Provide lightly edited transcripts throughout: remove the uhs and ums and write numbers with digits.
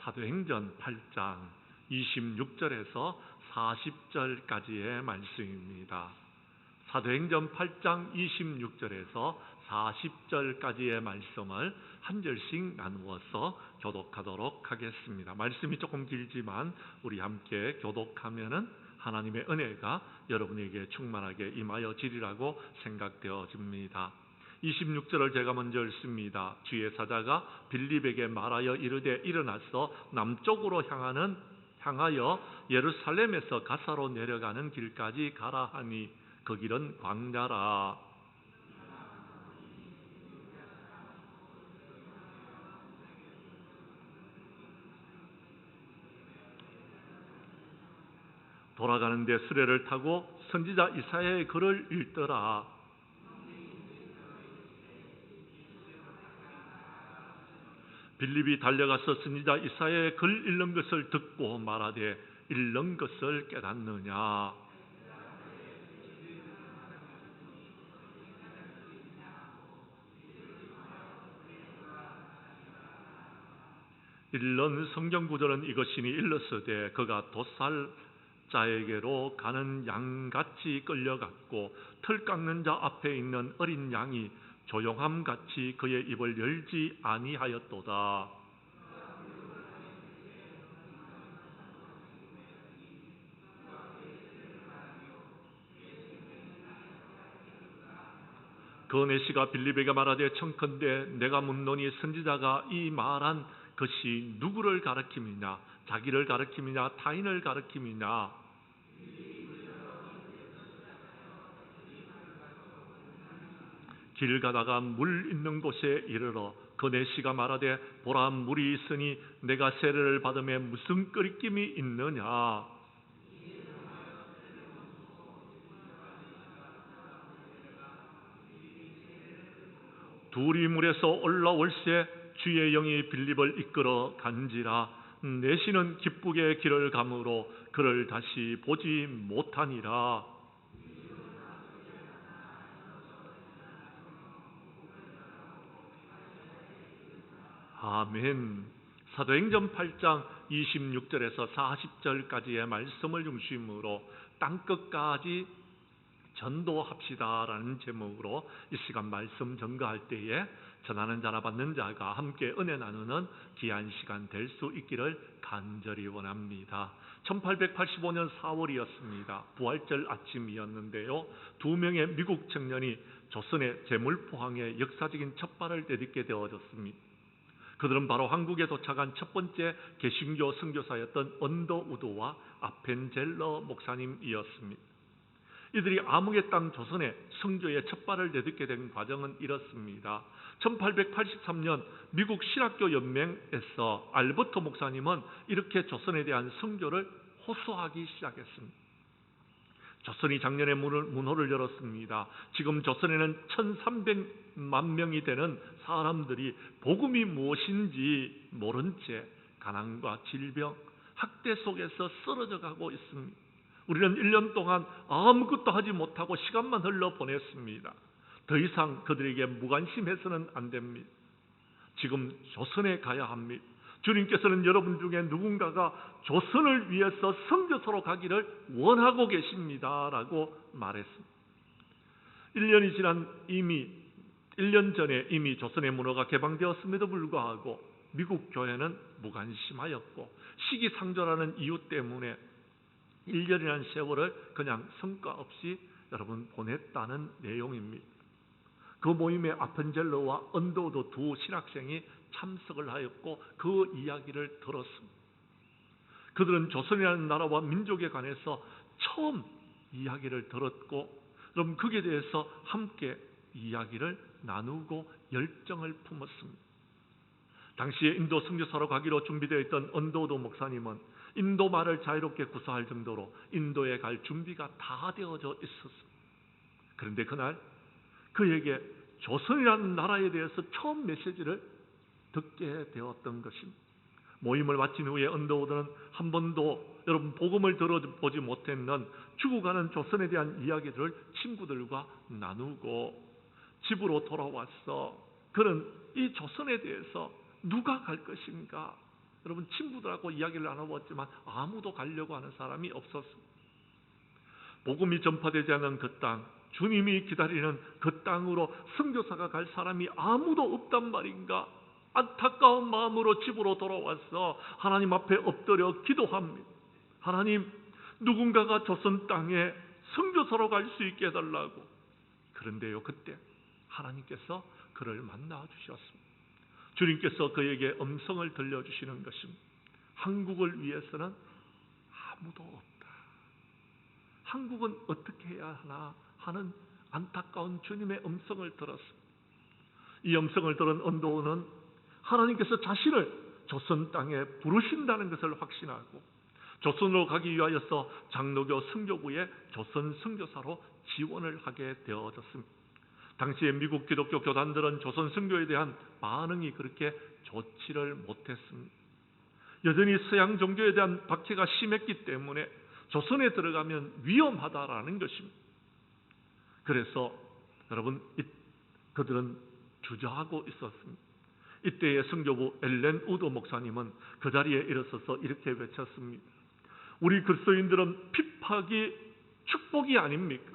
사도행전 8장 26절에서 40절까지의 말씀입니다. 사도행전 8장 26절에서 40절까지의 말씀을 한 절씩 나누어서 교독하도록 하겠습니다. 말씀이 조금 길지만 우리 함께 교독하면은 하나님의 은혜가 여러분에게 충만하게 임하여 지리라고 생각되어집니다. 26절을 제가 먼저 읽습니다. 주의 사자가 빌립에게 말하여 이르되 일어나서 남쪽으로 향하여 예루살렘에서 가사로 내려가는 길까지 가라 하니 그 길은 광야라. 돌아가는데 수레를 타고 선지자 이사야의 글을 읽더라. 빌립이 달려가서 선지자 이사야의 글 읽는 것을 듣고 말하되 읽는 것을 깨닫느냐. 읽는 성경 구절은 이것이니 일렀으되 그가 도살자에게로 가는 양같이 끌려갔고 털 깎는 자 앞에 있는 어린 양이 조용함같이 그의 입을 열지 아니하였도다. 그 내시가 빌립에게 말하되 청컨대 내가 묻노니 선지자가 이 말한 것이 누구를 가리킴이냐, 자기를 가리킴이냐, 타인을 가리킴이냐. 길 가다가 물 있는 곳에 이르러 그 내시가 말하되 보라 물이 있으니 내가 세례를 받음에 무슨 끄리낌이 있느냐. 둘이 물에서 올라올새 주의 영이 빌립을 이끌어 간지라. 내시는 기쁘게 길을 가므로 그를 다시 보지 못하니라. 아멘. 사도행전 8장 26절에서 40절까지의 말씀을 중심으로 땅끝까지 전도합시다라는 제목으로 이 시간 말씀 전가할 때에 전하는 자나 받는 자가 함께 은혜 나누는 귀한 시간 될 수 있기를 간절히 원합니다. 1885년 4월이었습니다. 부활절 아침이었는데요. 2명의 미국 청년이 조선의 제물포항에 역사적인 첫 발을 내딛게 되어졌습니다. 그들은 바로 한국에 도착한 첫 번째 개신교 선교사였던 언더우드와 아펜젤러 목사님이었습니다. 이들이 암흑의 땅 조선에 선교의 첫 발을 내딛게 된 과정은 이렇습니다. 1883년 미국 신학교 연맹에서 알버토 목사님은 이렇게 조선에 대한 선교를 호소하기 시작했습니다. 조선이 작년에 문호를 열었습니다. 지금 조선에는 1300만 명이 되는 사람들이 복음이 무엇인지 모른 채 가난과 질병, 학대 속에서 쓰러져 가고 있습니다. 우리는 1년 동안 아무것도 하지 못하고 시간만 흘러보냈습니다. 더 이상 그들에게 무관심해서는 안 됩니다. 지금 조선에 가야 합니다. 주님께서는 여러분 중에 누군가가 조선을 위해서 선교사로 가기를 원하고 계십니다 라고 말했습니다. 1년이 지난 1년 전에 이미 조선의 문호가 개방되었음에도 불구하고 미국 교회는 무관심하였고 시기상조라는 이유 때문에 1년이라는 세월을 그냥 성과 없이 여러분 보냈다는 내용입니다. 그 모임에 아펜젤러와 언더우드 두 신학생이 참석을 하였고 그 이야기를 들었습니다. 그들은 조선이라는 나라와 민족에 관해서 처음 이야기를 들었고 그럼 거기에 대해서 함께 이야기를 나누고 열정을 품었습니다. 당시에 인도 선교사로 가기로 준비되어 있던 언더우드 목사님은 인도 말을 자유롭게 구사할 정도로 인도에 갈 준비가 다 되어져 있었습니다. 그런데 그날 그에게 조선이라는 나라에 대해서 처음 메시지를 듣게 되었던 것입니다. 모임을 마친 후에 언더우드는 한 번도 여러분 복음을 들어보지 못했는 죽어가는 조선에 대한 이야기들을 친구들과 나누고 집으로 돌아와서 그는 이 조선에 대해서 누가 갈 것인가 여러분 친구들하고 이야기를 나눠봤지만 아무도 가려고 하는 사람이 없었습니다. 복음이 전파되지 않은 그 땅, 주님이 기다리는 그 땅으로 선교사가 갈 사람이 아무도 없단 말인가? 안타까운 마음으로 집으로 돌아와서 하나님 앞에 엎드려 기도합니다. 하나님, 누군가가 조선 땅에 선교사로 갈 수 있게 해달라고. 그런데요, 그때 하나님께서 그를 만나 주셨습니다. 주님께서 그에게 음성을 들려주시는 것입니다. 한국을 위해서는 아무도 없다. 한국은 어떻게 해야 하나 하는 안타까운 주님의 음성을 들었습니다. 이 음성을 들은 언도우는 하나님께서 자신을 조선 땅에 부르신다는 것을 확신하고 조선으로 가기 위하여서 장로교 선교부에 조선 선교사로 지원을 하게 되어졌습니다. 당시에 미국 기독교 교단들은 조선 선교에 대한 반응이 그렇게 좋지를 못했습니다. 여전히 서양 종교에 대한 박해가 심했기 때문에 조선에 들어가면 위험하다라는 것입니다. 그래서 여러분 그들은 주저하고 있었습니다. 이때의 선교부 엘렌 우드 목사님은 그 자리에 일어서서 이렇게 외쳤습니다. 우리 그리스도인들은 핍박이 축복이 아닙니까?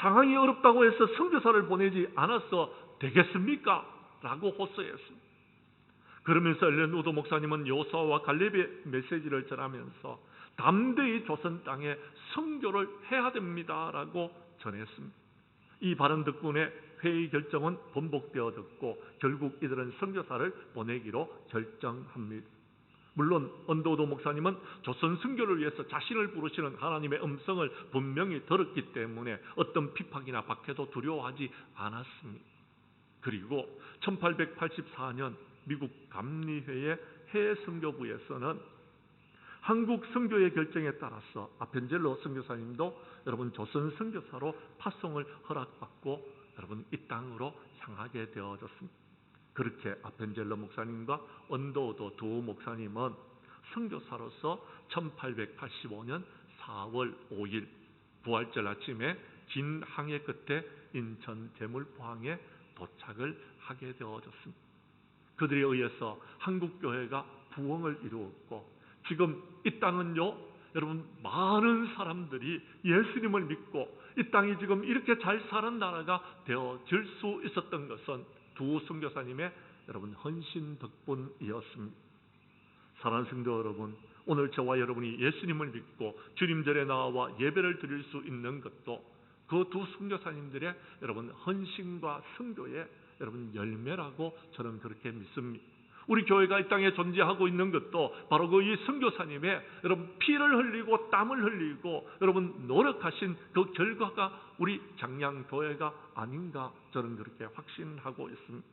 상황이 어렵다고 해서 선교사를 보내지 않아서 되겠습니까? 라고 호소했습니다. 그러면서 엘렌 우드 목사님은 여호수아와 갈렙의 메시지를 전하면서 담대히 조선 땅에 선교를 해야 됩니다라고 전했습니다. 이 발언 덕분에 회의 결정은 번복되어졌고 결국 이들은 선교사를 보내기로 결정합니다. 물론 언도우드 목사님은 조선 선교를 위해서 자신을 부르시는 하나님의 음성을 분명히 들었기 때문에 어떤 핍박이나 박해도 두려워하지 않았습니다. 그리고 1884년 미국 감리회의 해외 선교부에서는 한국 선교의 결정에 따라서 아펜젤로 선교사님도 여러분 조선 선교사로 파송을 허락받고 여러분 이 땅으로 향하게 되어졌습니다. 그렇게 아펜젤로 목사님과 언도우드 두 목사님은 선교사로서 1885년 4월 5일 부활절 아침에 긴 항해 끝에 인천 제물포항에 도착을 하게 되어졌습니다. 그들에 의해서 한국교회가 부흥을 이루었고 지금 이 땅은요 여러분 많은 사람들이 예수님을 믿고 이 땅이 지금 이렇게 잘 사는 나라가 되어질 수 있었던 것은 두 선교사님의 여러분 헌신 덕분이었습니다. 사랑하는 성도 여러분, 오늘 저와 여러분이 예수님을 믿고 주님 전에 나와 예배를 드릴 수 있는 것도 그 두 선교사님들의 여러분 헌신과 선교의 여러분 열매라고 저는 그렇게 믿습니다. 우리 교회가 이 땅에 존재하고 있는 것도 바로 그 이 선교사님의 여러분 피를 흘리고 땀을 흘리고 여러분 노력하신 그 결과가 우리 장량교회가 아닌가 저는 그렇게 확신하고 있습니다.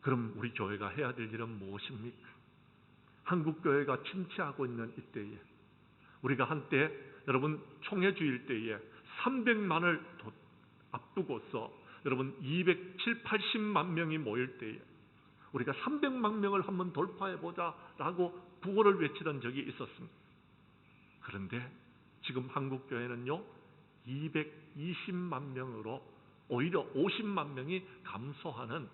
그럼 우리 교회가 해야 될 일은 무엇입니까? 한국교회가 침체하고 있는 이때에 우리가 한때 여러분 총회주일 때에 300만을 앞두고서 여러분 270-80만 명이 모일 때에 우리가 300만 명을 한번 돌파해보자 라고 구호를 외치던 적이 있었습니다. 그런데 지금 한국교회는요 220만 명으로 오히려 50만 명이 감소하는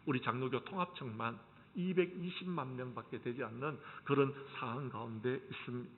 우리 장로교 통합청만 220만 명밖에 되지 않는 그런 상황 가운데 있습니다.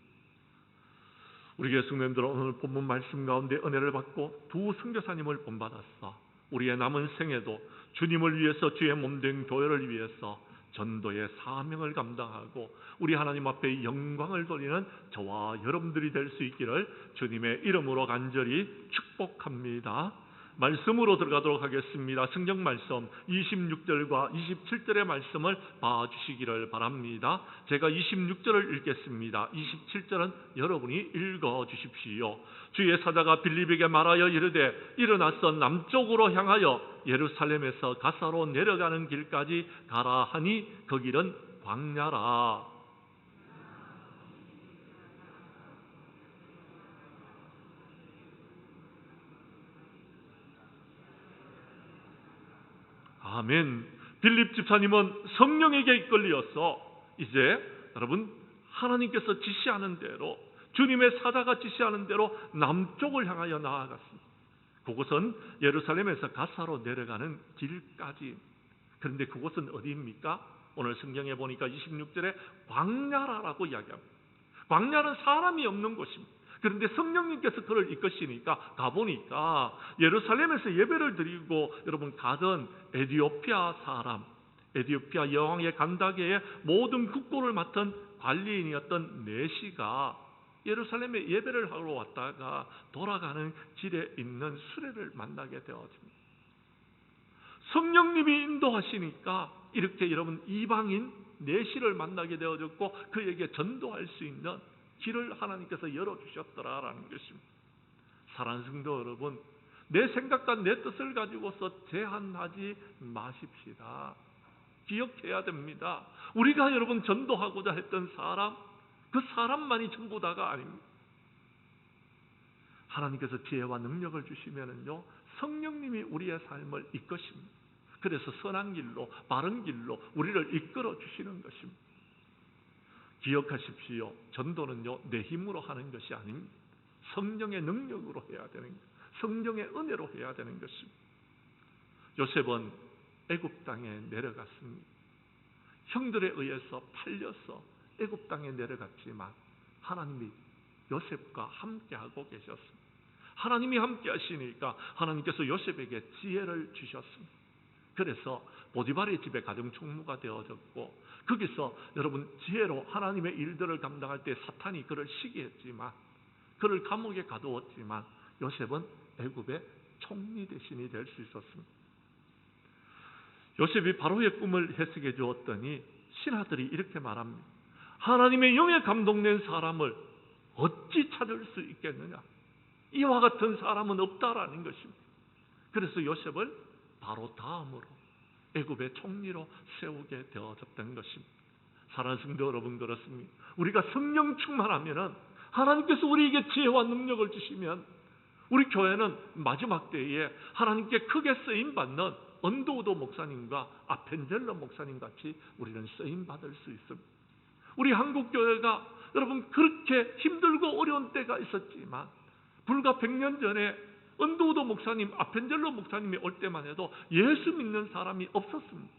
우리 교회 성도님들은 오늘 본문 말씀 가운데 은혜를 받고 두 선교사님을 본받았어 우리의 남은 생에도 주님을 위해서 주의 몸된 교회를 위해서 전도의 사명을 감당하고 우리 하나님 앞에 영광을 돌리는 저와 여러분들이 될 수 있기를 주님의 이름으로 간절히 축복합니다. 말씀으로 들어가도록 하겠습니다. 성경 말씀 26절과 27절의 말씀을 봐주시기를 바랍니다. 제가 26절을 읽겠습니다. 27절은 여러분이 읽어주십시오. 주의 사자가 빌립에게 말하여 이르되 일어나서 남쪽으로 향하여 예루살렘에서 가사로 내려가는 길까지 가라 하니 그 길은 광야라. 아멘. 빌립 집사님은 성령에게 이끌려서 이제 여러분 하나님께서 지시하는 대로 주님의 사자가 지시하는 대로 남쪽을 향하여 나아갔습니다. 그곳은 예루살렘에서 가사로 내려가는 길까지. 그런데 그곳은 어디입니까? 오늘 성경에 보니까 26절에 광야라고 이야기합니다. 광야는 사람이 없는 곳입니다. 그런데 성령님께서 그를 이끄시니까 가보니까 예루살렘에서 예배를 드리고 여러분 가던 에디오피아 사람, 에디오피아 여왕의 간다게의 모든 국고를 맡은 관리인이었던 네시가 예루살렘에 예배를 하러 왔다가 돌아가는 길에 있는 수레를 만나게 되어집니다. 성령님이 인도하시니까 이렇게 여러분 이방인 네시를 만나게 되어졌고 그에게 전도할 수 있는 길을 하나님께서 열어주셨더라라는 것입니다. 사랑하는 성도 여러분, 내 생각과 내 뜻을 가지고서 제한하지 마십시다. 기억해야 됩니다. 우리가 여러분 전도하고자 했던 사람, 그 사람만이 전부다가 아닙니다. 하나님께서 지혜와 능력을 주시면은요, 성령님이 우리의 삶을 이끄십니다. 그래서 선한 길로, 바른 길로 우리를 이끌어 주시는 것입니다. 기억하십시오. 전도는요, 내 힘으로 하는 것이 아닙니다. 성령의 능력으로 해야 되는 것, 성령의 은혜로 해야 되는 것입니다. 요셉은 애굽 땅에 내려갔습니다. 형들에 의해서 팔려서 애굽 땅에 내려갔지만 하나님이 요셉과 함께하고 계셨습니다. 하나님이 함께 하시니까 하나님께서 요셉에게 지혜를 주셨습니다. 그래서 보디발의 집에 가정총무가 되어졌고 거기서 여러분 지혜로 하나님의 일들을 감당할 때 사탄이 그를 시기했지만 그를 감옥에 가두었지만 요셉은 애굽의 총리 대신이 될 수 있었습니다. 요셉이 바로의 꿈을 해석해 주었더니 신하들이 이렇게 말합니다. 하나님의 영에 감동된 사람을 어찌 찾을 수 있겠느냐? 이와 같은 사람은 없다라는 것입니다. 그래서 요셉을 바로 다음으로 애굽의 총리로 세우게 되어졌던 것입니다. 사랑하는 성도 여러분, 그렇습니다. 우리가 성령 충만하면은 하나님께서 우리에게 지혜와 능력을 주시면 우리 교회는 마지막 때에 하나님께 크게 쓰임 받는 언도우도 목사님과 아펜젤러 목사님 같이 우리는 쓰임 받을 수 있습니다. 우리 한국 교회가 여러분 그렇게 힘들고 어려운 때가 있었지만 불과 100년 전에 언도우도 목사님, 아펜젤러 목사님이 올 때만 해도 예수 믿는 사람이 없었습니다.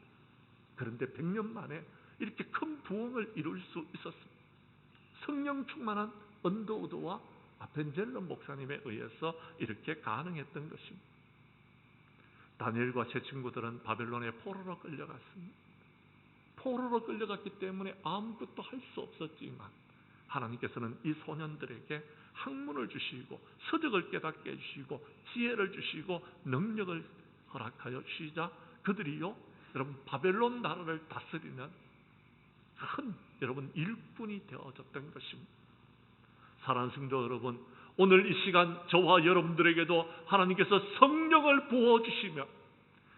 그런데 100년 만에 이렇게 큰 부흥을 이룰 수 있었습니다. 성령 충만한 언도우도와 아펜젤러 목사님에 의해서 이렇게 가능했던 것입니다. 다니엘과 제 친구들은 바벨론의 포로로 끌려갔습니다. 포로로 끌려갔기 때문에 아무것도 할 수 없었지만 하나님께서는 이 소년들에게 학문을 주시고 서적을 깨닫게 해주시고 지혜를 주시고 능력을 허락하여 주시자 그들이요 여러분 바벨론 나라를 다스리는 큰 여러분 일꾼이 되어졌던 것입니다. 사랑하는 성도 여러분, 오늘 이 시간 저와 여러분들에게도 하나님께서 성령을 부어주시며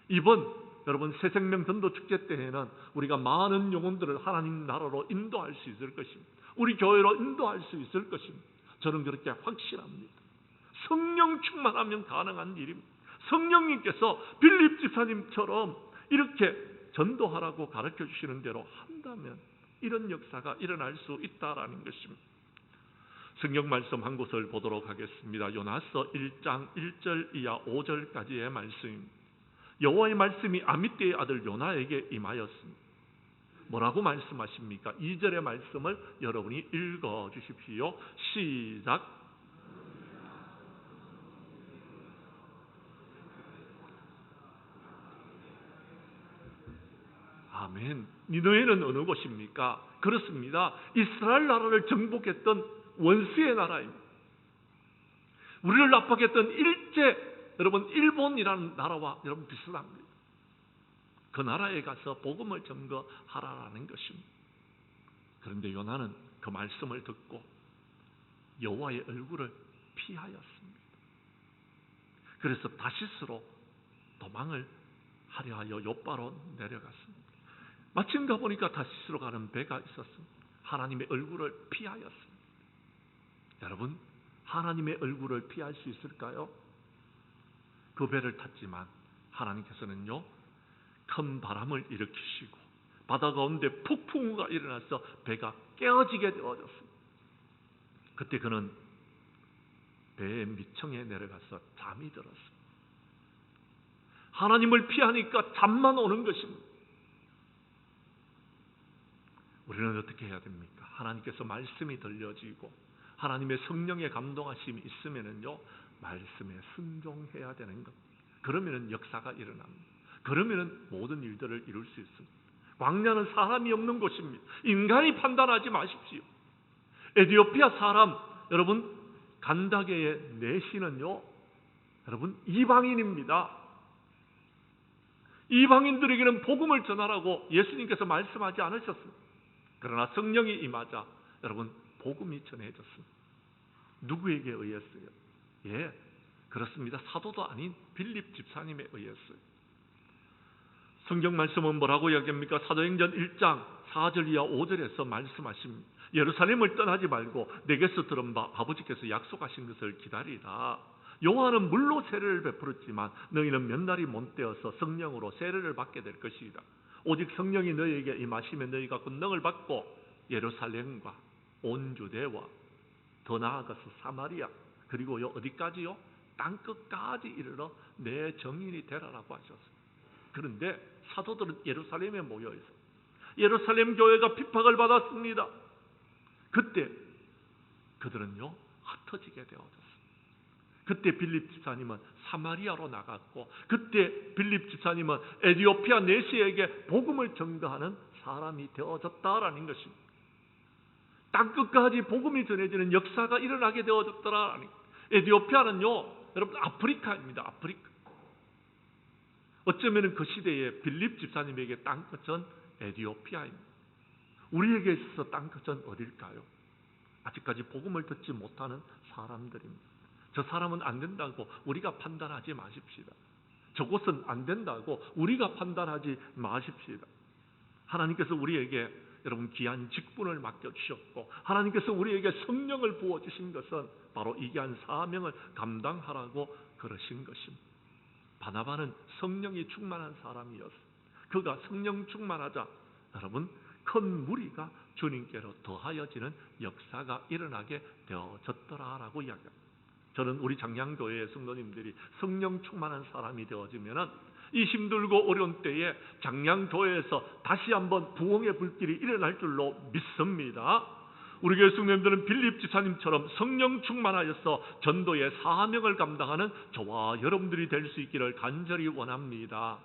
이번 여러분 새생명 전도 축제 때에는 우리가 많은 영혼들을 하나님 나라로 인도할 수 있을 것입니다. 우리 교회로 인도할 수 있을 것입니다. 저는 그렇게 확신합니다. 성령 충만하면 가능한 일입니다. 성령님께서 빌립 집사님처럼 이렇게 전도하라고 가르쳐 주시는 대로 한다면 이런 역사가 일어날 수 있다라는 것입니다. 성경 말씀 한 곳을 보도록 하겠습니다. 요나서 1장 1절 이하 5절까지의 말씀입니다. 여호와의 말씀이 아미떼의 아들 요나에게 임하였습니다. 뭐라고 말씀하십니까? 2절의 말씀을 여러분이 읽어 주십시오. 시작. 아멘. 니느웨는 어느 곳입니까? 그렇습니다. 이스라엘 나라를 정복했던 원수의 나라입니다. 우리를 압박했던 일제 여러분 일본이라는 나라와 여러분 비슷합니다. 그 나라에 가서 복음을 전거하라는 것입니다. 그런데 요나는 그 말씀을 듣고 여호와의 얼굴을 피하였습니다. 그래서 다시스로 도망을 하려 하여 요바로 내려갔습니다. 마침 가보니까 다시스로 가는 배가 있었습니다. 하나님의 얼굴을 피하였습니다. 여러분, 하나님의 얼굴을 피할 수 있을까요? 그 배를 탔지만 하나님께서는요 큰 바람을 일으키시고 바다 가운데 폭풍우가 일어나서 배가 깨어지게 되어졌습니다. 그때 그는 배의 밑층에 내려가서 잠이 들었습니다. 하나님을 피하니까 잠만 오는 것입니다. 우리는 어떻게 해야 됩니까? 하나님께서 말씀이 들려지고 하나님의 성령의 감동하심이 있으면은요, 말씀에 순종해야 되는 것. 그러면은 역사가 일어납니다. 그러면은 모든 일들을 이룰 수 있습니다. 광야는 사람이 없는 곳입니다. 인간이 판단하지 마십시오. 에티오피아 사람, 여러분, 간다게의 내시는요, 여러분, 이방인입니다. 이방인들에게는 복음을 전하라고 예수님께서 말씀하지 않으셨습니다. 그러나 성령이 임하자 여러분 복음이 전해졌습니다. 누구에게 의했어요? 예, 그렇습니다. 사도도 아닌 빌립 집사님에 의했어요. 성경 말씀은 뭐라고 이야기합니까? 사도행전 1장 4절 이하 5절에서 말씀하십니다. 예루살렘을 떠나지 말고 내게서 들은 바 아버지께서 약속하신 것을 기다리라. 요한은 물로 세례를 베풀었지만 너희는 몇 날이 못 되어서 성령으로 세례를 받게 될 것이다. 오직 성령이 너희에게 임하시면 너희가 권능을 받고 예루살렘과 온 유대와 더 나아가서 사마리아 그리고요 어디까지요? 땅끝까지 이르러 내 증인이 되라라고 하셨어요. 그런데 사도들은 예루살렘에 모여 있어요. 예루살렘 교회가 핍박을 받았습니다. 그때 그들은요 흩어지게 되어졌어요. 그때 빌립 집사님은 사마리아로 나갔고, 그때 빌립 집사님은 에티오피아 내시에게 복음을 전가하는 사람이 되어졌다라는 것입니다. 땅끝까지 복음이 전해지는 역사가 일어나게 되어졌더라라는 것입니다. 에티오피아는요 여러분 아프리카입니다. 아프리카. 어쩌면 그 시대에 빌립 집사님에게 땅끝은 에티오피아입니다. 우리에게 있어서 땅끝은 어딜까요? 아직까지 복음을 듣지 못하는 사람들입니다. 저 사람은 안 된다고 우리가 판단하지 마십시다. 저곳은 안 된다고 우리가 판단하지 마십시다. 하나님께서 우리에게 여러분 귀한 직분을 맡겨주셨고 하나님께서 우리에게 성령을 부어주신 것은 바로 이 귀한 사명을 감당하라고 그러신 것입니다. 바나바는 성령이 충만한 사람이었어요. 그가 성령 충만하자 여러분 큰 무리가 주님께로 더하여지는 역사가 일어나게 되어졌더라라고 이야기합니다. 저는 우리 장량교회의 성도님들이 성령 충만한 사람이 되어지면은 이 힘들고 어려운 때에 장량교회에서 다시 한번 부흥의 불길이 일어날 줄로 믿습니다. 우리 교회 성도님들은 빌립 집사님처럼 성령 충만하여서 전도의 사명을 감당하는 저와 여러분들이 될 수 있기를 간절히 원합니다.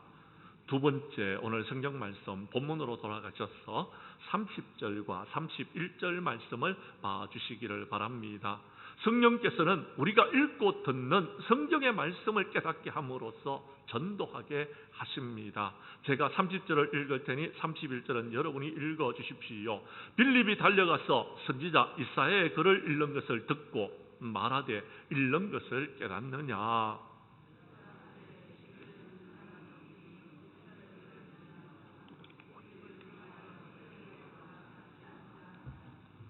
두 번째, 오늘 성경 말씀 본문으로 돌아가셔서 30절과 31절 말씀을 봐주시기를 바랍니다. 성령께서는 우리가 읽고 듣는 성경의 말씀을 깨닫게 함으로써 전도하게 하십니다. 제가 30절을 읽을 테니 31절은 여러분이 읽어 주십시오. 빌립이 달려가서 선지자 이사야의 글을 읽는 것을 듣고 말하되 읽는 것을 깨닫느냐.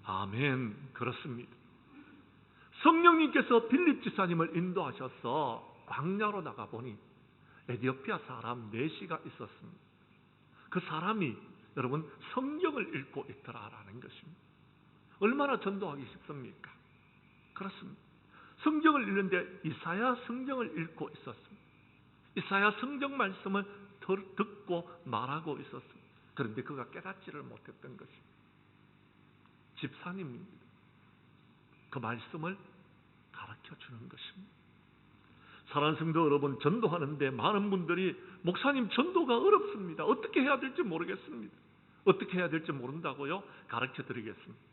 아멘. 그렇습니다. 성령님께서 빌립 집사님을 인도하셔서 광야로 나가보니 에티오피아 사람 내시가 있었습니다. 그 사람이 여러분 성경을 읽고 있더라라는 것입니다. 얼마나 전도하기 쉽습니까? 그렇습니다. 성경을 읽는데 이사야 성경을 읽고 있었습니다. 이사야 성경 말씀을 듣고 말하고 있었습니다. 그런데 그가 깨닫지를 못했던 것입니다. 집사님입니다. 그 말씀을 가르쳐주는 것입니다. 사랑하는 성도 여러분, 전도하는데 많은 분들이 목사님 전도가 어렵습니다. 어떻게 해야 될지 모르겠습니다. 어떻게 해야 될지 모른다고요? 가르쳐드리겠습니다.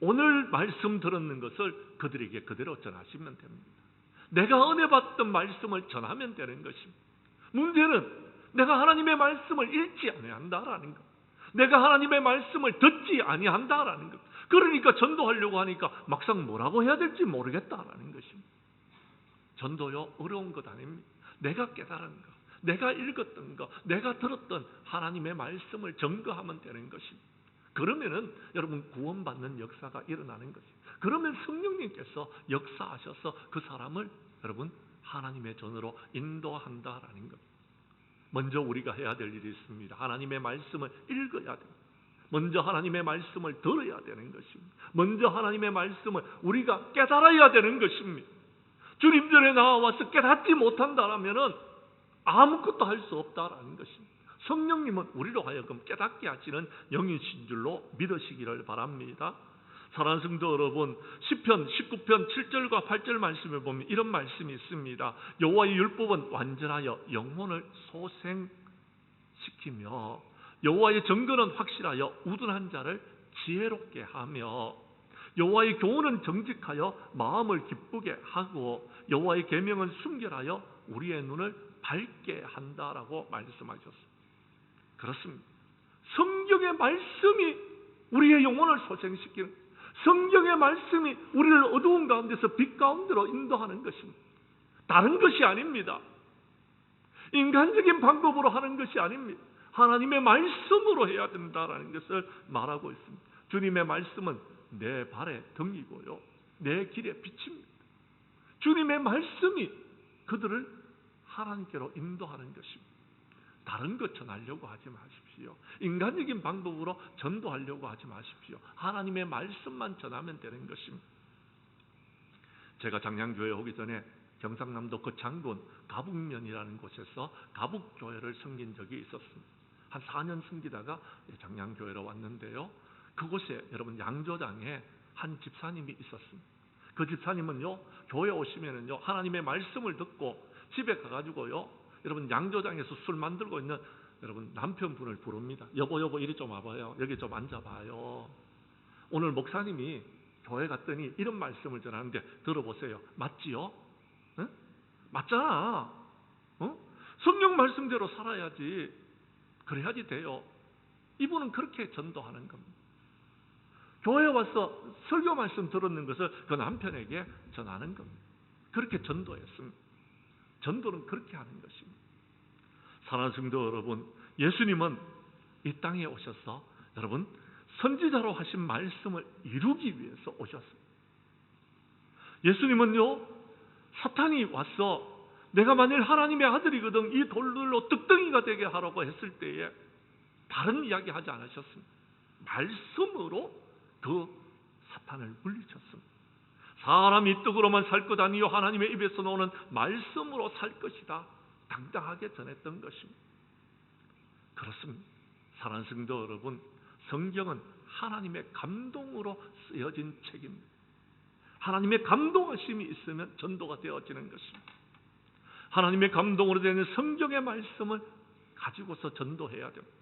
오늘 말씀 들었는 것을 그들에게 그대로 전하시면 됩니다. 내가 은혜 받던 말씀을 전하면 되는 것입니다. 문제는 내가 하나님의 말씀을 읽지 아니한다라는 것, 내가 하나님의 말씀을 듣지 아니한다라는 것. 그러니까 전도하려고 하니까 막상 뭐라고 해야 될지 모르겠다라는 것입니다. 전도요 어려운 것 아닙니다. 내가 깨달은 것, 내가 읽었던 것, 내가 들었던 하나님의 말씀을 증거하면 되는 것입니다. 그러면은 여러분 구원받는 역사가 일어나는 것입니다. 그러면 성령님께서 역사하셔서 그 사람을 여러분 하나님의 전으로 인도한다라는 것. 먼저 우리가 해야 될 일이 있습니다. 하나님의 말씀을 읽어야 됩니다. 먼저 하나님의 말씀을 들어야 되는 것입니다. 먼저 하나님의 말씀을 우리가 깨달아야 되는 것입니다. 주님 전에 나와서 깨닫지 못한다라면은 아무것도 할 수 없다라는 것입니다. 성령님은 우리로 하여금 깨닫게 하시는 영이신 줄로 믿으시기를 바랍니다. 사랑하는 성도 여러분, 시편 19편 7절과 8절 말씀에 보면 이런 말씀이 있습니다. 여호와의 율법은 완전하여 영혼을 소생시키며 여호와의 정근은 확실하여 우둔한 자를 지혜롭게 하며 여호와의 교훈은 정직하여 마음을 기쁘게 하고 여호와의 계명은 순결하여 우리의 눈을 밝게 한다라고 말씀하셨습니다. 그렇습니다. 성경의 말씀이 우리의 영혼을 소생시키는, 성경의 말씀이 우리를 어두운 가운데서 빛 가운데로 인도하는 것입니다. 다른 것이 아닙니다. 인간적인 방법으로 하는 것이 아닙니다. 하나님의 말씀으로 해야 된다라는 것을 말하고 있습니다. 주님의 말씀은 내 발의 등이고요, 내 길의 빛입니다. 주님의 말씀이 그들을 하나님께로 인도하는 것입니다. 다른 것 전하려고 하지 마십시오. 인간적인 방법으로 전도하려고 하지 마십시오. 하나님의 말씀만 전하면 되는 것입니다. 제가 장량교회 오기 전에 경상남도 거창군 가북면이라는 곳에서 가북교회를 섬긴 적이 있었습니다. 한 4년 섬기다가 장량교회로 왔는데요, 그곳에 여러분 양조장에 한 집사님이 있었습니다. 그 집사님은요, 교회 오시면은요, 하나님의 말씀을 듣고 집에 가가지고요, 여러분 양조장에서 술 만들고 있는 여러분 남편분을 부릅니다. 여보 이리 좀 와봐요. 여기 좀 앉아봐요. 오늘 목사님이 교회 갔더니 이런 말씀을 전하는데 들어보세요. 맞지요? 응? 맞잖아. 성경 말씀대로 살아야지. 그래야지 돼요. 이분은 그렇게 전도하는 겁니다. 교회에 와서 설교 말씀 들었는 것을 그 남편에게 전하는 겁니다. 그렇게 전도했습니다. 전도는 그렇게 하는 것입니다. 사랑하는 성도 여러분, 예수님은 이 땅에 오셔서 여러분 선지자로 하신 말씀을 이루기 위해서 오셨습니다. 예수님은요, 사탄이 와서 내가 만일 하나님의 아들이거든 이 돌들로 떡덩이가 되게 하라고 했을 때에 다른 이야기 하지 않으셨습니다. 말씀으로 그 사탄을 물리쳤습니다. 사람이 떡으로만 살 것 아니요 하나님의 입에서 나오는 말씀으로 살 것이다, 당당하게 전했던 것입니다. 그렇습니다. 사랑하는 성도 여러분, 성경은 하나님의 감동으로 쓰여진 책입니다. 하나님의 감동하심이 있으면 전도가 되어지는 것입니다. 하나님의 감동으로 되는 성경의 말씀을 가지고서 전도해야 됩니다.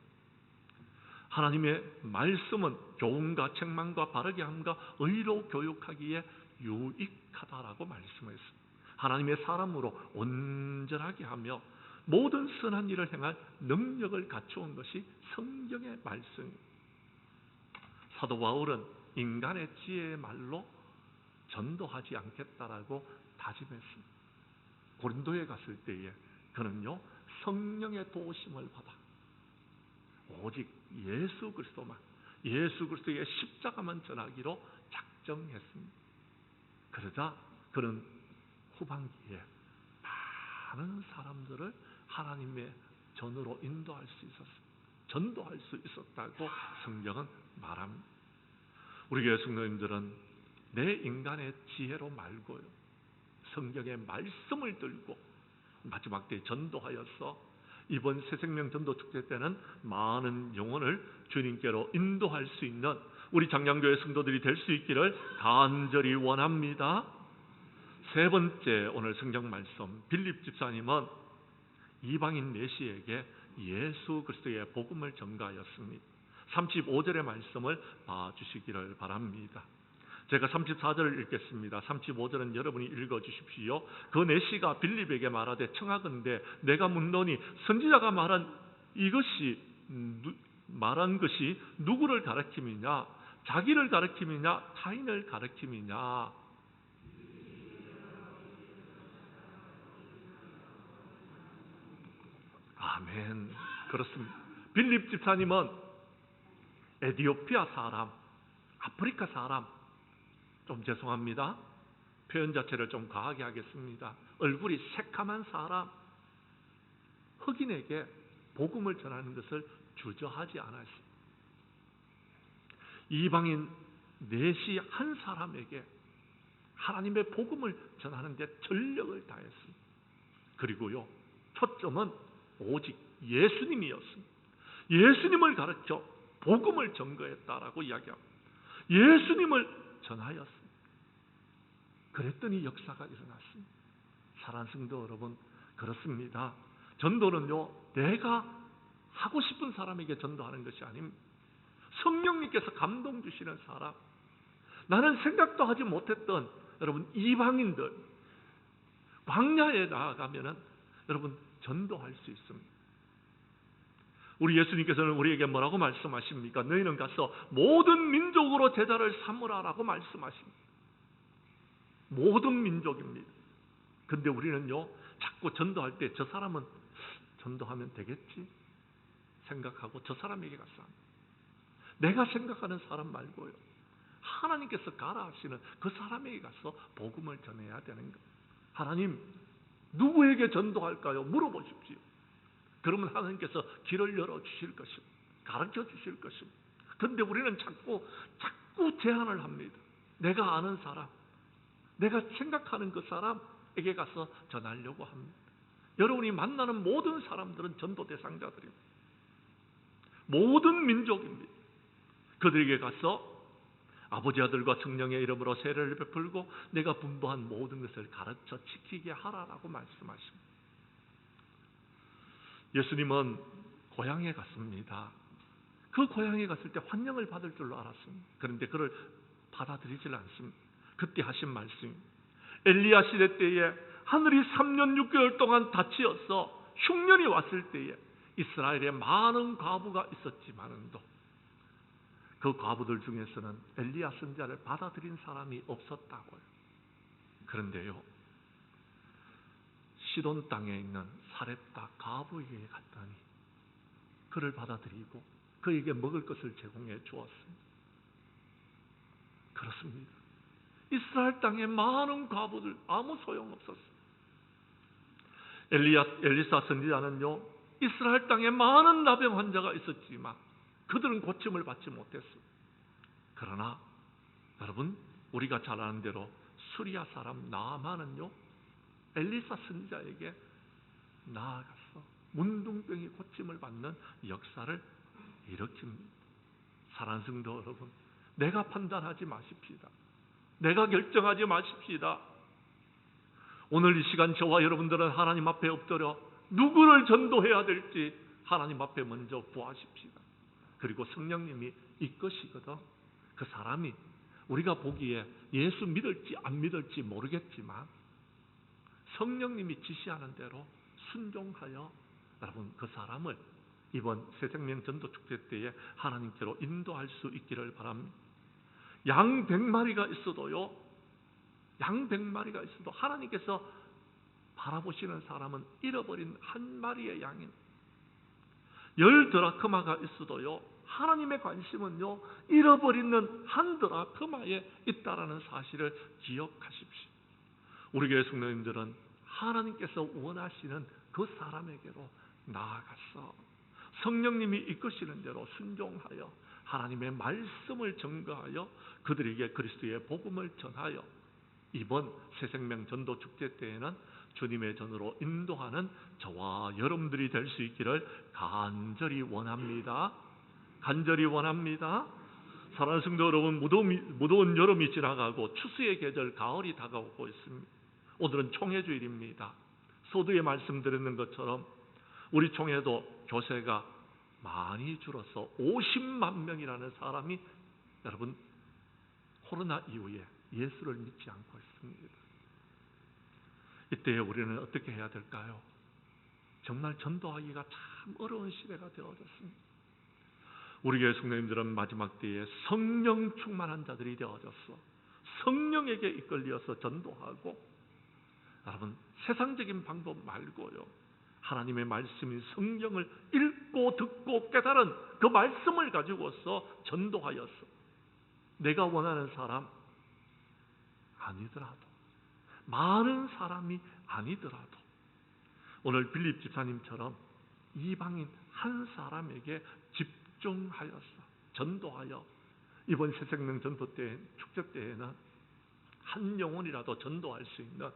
하나님의 말씀은 교훈과 책망과 바르게 함과 의로 교육하기에 유익하다라고 말씀했습니다. 하나님의 사람으로 온전하게 하며 모든 선한 일을 행할 능력을 갖추은 것이 성경의 말씀입니다. 사도 바울은 인간의 지혜의 말로 전도하지 않겠다라고 다짐했습니다. 고린도에 갔을 때에 그는요, 성령의 도우심을 받아 오직 예수 그리스도만, 예수 그리스도의 십자가만 전하기로 작정했습니다. 그러자 그는 후반기에 많은 사람들을 하나님의 전으로 인도할 수 있었습니다. 전도할 수 있었다고 성경은 말합니다. 우리 교회 성도님들은 내 인간의 지혜로 말고요, 성경의 말씀을 들고 마지막 때에 전도하여서 이번 새생명 전도 축제 때는 많은 영혼을 주님께로 인도할 수 있는 우리 장량교회 성도들이 될 수 있기를 간절히 원합니다. 세 번째 오늘 성경 말씀, 빌립 집사님은 이방인 내시에게 예수 그리스도의 복음을 전가하였습니다. 35절의 말씀을 봐주시기를 바랍니다. 제가 34절을 읽겠습니다. 35절은 여러분이 읽어주십시오. 그 내시가 빌립에게 말하되 청하건대 내가 묻노니 선지자가 말한 것이 누구를 가리킴이냐? 자기를 가리킴이냐? 타인을 가리킴이냐? 아멘. 그렇습니다. 빌립 집사님은 에티오피아 사람, 아프리카 사람, 좀 죄송합니다. 표현 자체를 좀 과하게 하겠습니다. 얼굴이 새카만 사람, 흑인에게 복음을 전하는 것을 주저하지 않았습니다. 이방인 내시 한 사람에게 하나님의 복음을 전하는 데 전력을 다했습니다. 그리고요, 초점은 오직 예수님이었습니다. 예수님을 가르쳐 복음을 전거했다라고 이야기합니다. 예수님을 전하였습니다. 그랬더니 역사가 일어났습니다. 사랑하는 성도 여러분, 그렇습니다. 전도는요, 내가 하고 싶은 사람에게 전도하는 것이 아닙니다. 성령님께서 감동 주시는 사람, 나는 생각도 하지 못했던 여러분 이방인들, 광야에 나아가면은 여러분 전도할 수 있습니다. 우리 예수님께서는 우리에게 뭐라고 말씀하십니까? 너희는 가서 모든 민족으로 제자를 삼으라라고 말씀하십니다. 모든 민족입니다. 근데 우리는요, 자꾸 전도할 때 저 사람은 전도하면 되겠지 생각하고 저 사람에게 가서 합니다. 내가 생각하는 사람 말고요, 하나님께서 가라 하시는 그 사람에게 가서 복음을 전해야 되는 거예요. 하나님, 누구에게 전도할까요? 물어보십시오. 그러면 하나님께서 길을 열어주실 것입니다. 가르쳐 주실 것입니다. 그런데 우리는 자꾸 제한을 합니다. 내가 아는 사람, 내가 생각하는 그 사람에게 가서 전하려고 합니다. 여러분이 만나는 모든 사람들은 전도 대상자들입니다. 모든 민족입니다. 그들에게 가서 아버지, 아들과 성령의 이름으로 세례를 베풀고 내가 분부한 모든 것을 가르쳐 지키게 하라라고 말씀하십니다. 예수님은 고향에 갔습니다. 그 고향에 갔을 때 환영을 받을 줄로 알았습니다. 그런데 그를 받아들이질 않습니다. 그때 하신 말씀, 엘리야 시대 때에 하늘이 3년 6개월 동안 닫히어서 흉년이 왔을 때에 이스라엘에 많은 과부가 있었지만도 그 과부들 중에서는 엘리야 선지자를 받아들인 사람이 없었다고요. 그런데요, 시돈 땅에 있는 사렙다 과부에게 갔더니 그를 받아들이고 그에게 먹을 것을 제공해 주었습니다. 그렇습니다. 이스라엘 땅에 많은 과부들 아무 소용없었어요. 엘리사 선지자는요, 이스라엘 땅에 많은 나병 환자가 있었지만 그들은 고침을 받지 못했어요. 그러나 여러분, 우리가 잘 아는 대로 수리아 사람 나아만은요, 엘리사 선지자에게 나아가서 문둥병이 고침을 받는 역사를 일으킵니다. 사랑하는 성도 여러분, 내가 판단하지 마십시다. 내가 결정하지 마십시다. 오늘 이 시간 저와 여러분들은 하나님 앞에 엎드려 누구를 전도해야 될지 하나님 앞에 먼저 구하십시다. 그리고 성령님이 이끄시거든 그 사람이 우리가 보기에 예수 믿을지 안 믿을지 모르겠지만 성령님이 지시하는 대로 순종하여 여러분 그 사람을 이번 새생명 전도 축제 때에 하나님께로 인도할 수 있기를 바랍니다. 양 100마리가 있어도요, 양 100마리가 있어도 하나님께서 바라보시는 사람은 잃어버린 한 마리의 양인, 10드라크마가 있어도요, 하나님의 관심은요, 잃어버리는 한 드라크마에 있다라는 사실을 기억하십시오. 우리 교회 성도님들은 하나님께서 원하시는 그 사람에게로 나아가서 성령님이 이끄시는 대로 순종하여 하나님의 말씀을 전가하여 그들에게 그리스도의 복음을 전하여 이번 새생명 전도 축제 때에는 주님의 전으로 인도하는 저와 여러분들이 될 수 있기를 간절히 원합니다. 간절히 원합니다. 사랑하는 성도 여러분, 무더운 여름이 지나가고 추수의 계절 가을이 다가오고 있습니다. 오늘은 총회주일입니다. 소두에 말씀드렸는 것처럼 우리 총회도 교세가 많이 줄어서 50만 명이라는 사람이 여러분 코로나 이후에 예수를 믿지 않고 있습니다. 이때 우리는 어떻게 해야 될까요? 정말 전도하기가 참 어려운 시대가 되어졌습니다. 우리 교회 성도님들은 마지막 때에 성령 충만한 자들이 되어졌어. 성령에게 이끌려서 전도하고, 여러분 세상적인 방법 말고요, 하나님의 말씀인 성경을 읽고 듣고 깨달은 그 말씀을 가지고서 전도하였어. 내가 원하는 사람 아니더라도, 많은 사람이 아니더라도 오늘 빌립 집사님처럼 이방인 한 사람에게 집중하여서 전도하여 이번 새생명 전도 때 축제 때에는 한 영혼이라도 전도할 수 있는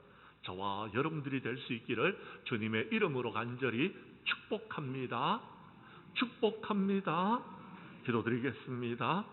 저와 여러분들이 될 수 있기를 주님의 이름으로 간절히 축복합니다. 축복합니다. 기도드리겠습니다.